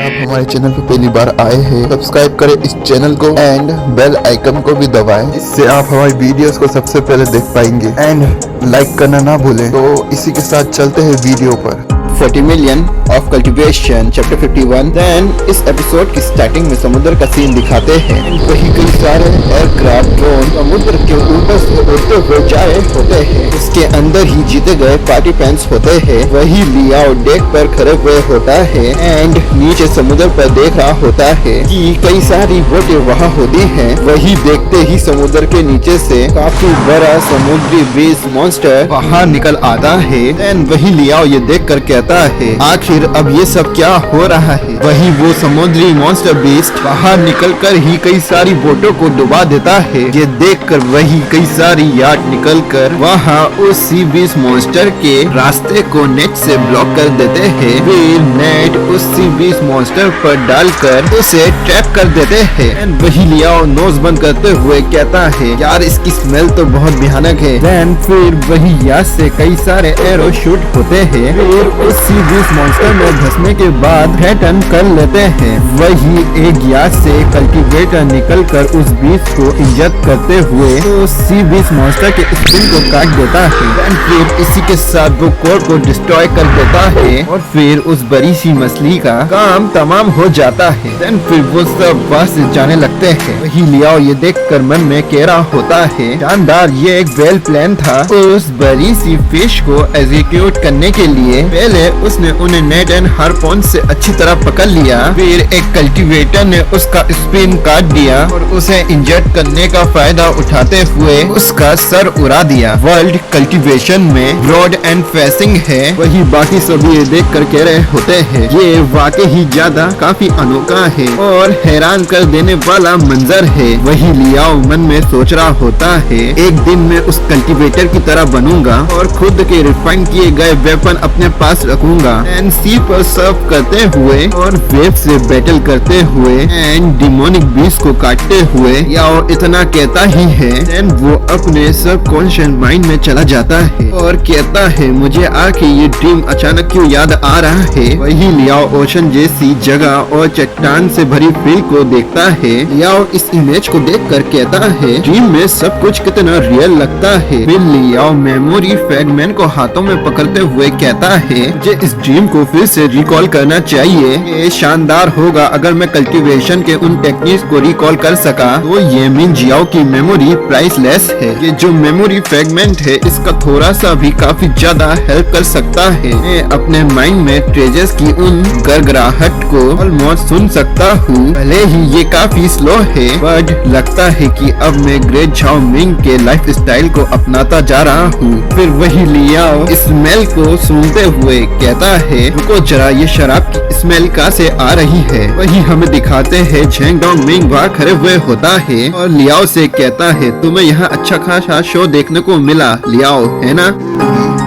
आप हमारे चैनल पे पहली बार आए हैं, सब्सक्राइब करें इस चैनल को एंड बेल आइकन को भी दबाएं, इससे आप हमारी वीडियोस को सबसे पहले देख पाएंगे। एंड लाइक करना ना भूलें। तो इसी के साथ चलते हैं वीडियो पर। 40 million of cultivation chapter 51। Then इस एपिसोड की स्टार्टिंग में समुद्र का सीन दिखाते हैं। वही कई सारे एयरक्राफ्ट ड्रोन समुद्र के ऊपर से उड़ते हुए जा रहे होते हैं। उसके अंदर ही जीते गए पार्टी पैंट्स होते हैं। वही लियाओ डेक पर खड़े हुए होता है एंड नीचे समुद्र पर देख रहा होता है कि कई सारी बोटें वहाँ होती हैं। वही देखते ही समुद्र के नीचे से काफी बड़ा समुद्री बीस्ट मॉन्स्टर वहाँ निकल आता है। देन वही लियाओ ये देख कर कहता है आखिर अब ये सब क्या हो रहा है। वही वो समुद्री मॉन्स्टर बीस्ट बाहर निकलकर ही कई सारी बोटों को डुबा देता है। ये देखकर वही कई सारी याट निकलकर वहाँ उस सी बीस्ट मॉन्स्टर के रास्ते को नेट से ब्लॉक कर देते हैं। फिर नेट उस सी बीस्ट मॉन्स्टर पर डालकर उसे ट्रैप कर देते हैं। एंड वही लियाओ नोज बंद करते हुए कहता है यार इसकी स्मेल तो बहुत भयानक है। देन फिर वही याद से कई सारे एरो शूट होते हैं। फिर उस सी बीस्ट मॉन्स्टर में घुसने के बाद थ्रेटन कर लेते हैं। वही एक याद से कल्टीवेटर निकलकर उस बीस्ट को इंजेक्ट करते हुए उस सी बीस्ट मॉन्स्टर के स्किन को काट देता है। फिर इसी के साथ वो कोर को डिस्ट्रॉय कर देता है और फिर उस बड़ी सी मछली का काम तमाम हो जाता है। देन फिर वो सब वहाँ से जाने लगते हैं। वही लियाओ ये देखकर मन में कह रहा होता है शानदार, ये एक वेल प्लान था। उस बड़ी सी फिश को एग्जीक्यूट करने के लिए पहले उसने उन्हें नेट एंड हार्पोन से अच्छी तरह पकड़ लिया। फिर एक कल्टीवेटर ने उसका स्पिन काट दिया और उसे इंजेक्ट करने का फायदा उठाते हुए उसका सर उड़ा दिया। वर्ल्ड कल्टीवेशन में ब्रॉड एंड फेसिंग है। वही बाकी सभी ये देख कर कह रहे होते हैं ये वाकई ही ज्यादा काफी अनोखा है और हैरान कर देने वाला मंजर है। वही लियाओ मन में सोच रहा होता है एक दिन मैं उस कल्टीवेटर की तरह बनूंगा और खुद के रिफाइन किए गए वेपन अपने पास रखूंगा एंड सी पर सर्व करते हुए और वेव से बैटल करते हुए एंड डिमोनिक बीस्ट को काटते हुए या इतना कहता ही है। एंड वो अपने सबकॉन्शियस माइंड में चला जाता है और कहता है मुझे आखिर ये ड्रीम अचानक क्यों याद आ रहा है। वही लियाओ ओशन जैसी जगह और चट्टान से भरी फील्ड को देखता है। लियाओ इस इमेज को देखकर कहता है ड्रीम में सब कुछ कितना रियल लगता है। फिर लियाओ मेमोरी फ्रैगमेंट को हाथों में पकड़ते हुए कहता है मुझे इस ड्रीम को फिर से रिकॉल करना चाहिए। ये शानदार होगा अगर मैं कल्टीवेशन के उन टेक्निक्स को रिकॉल कर सका। तो ये मिन जियाओ की मेमोरी प्राइसलेस है। ये जो मेमोरी फ्रैगमेंट है इसका थोड़ा सा भी काफी ज्यादा हेल्प कर सकता है। मैं अपने माइंड में ट्रेजर्स की उन गड़गड़ाहट को ऑलमोस्ट सुन सकता हूँ। भले ही ये काफी स्लो है बट लगता है कि अब मैं ग्रेट झाओ मिंग के लाइफ स्टाइल को अपनाता जा रहा हूँ। फिर वही लियाओ स्मेल को सुनते हुए कहता है रुको जरा ये शराब की स्मेल कहाँ से आ रही है। वही हमें दिखाते हैं झेंग डोंग मिंग वहाँ खड़े हुए होता है और लियाओ से कहता है तुम्हें यहाँ अच्छा खासा शो देखने को मिला लियाओ है ना।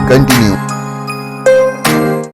कंटिन्यू।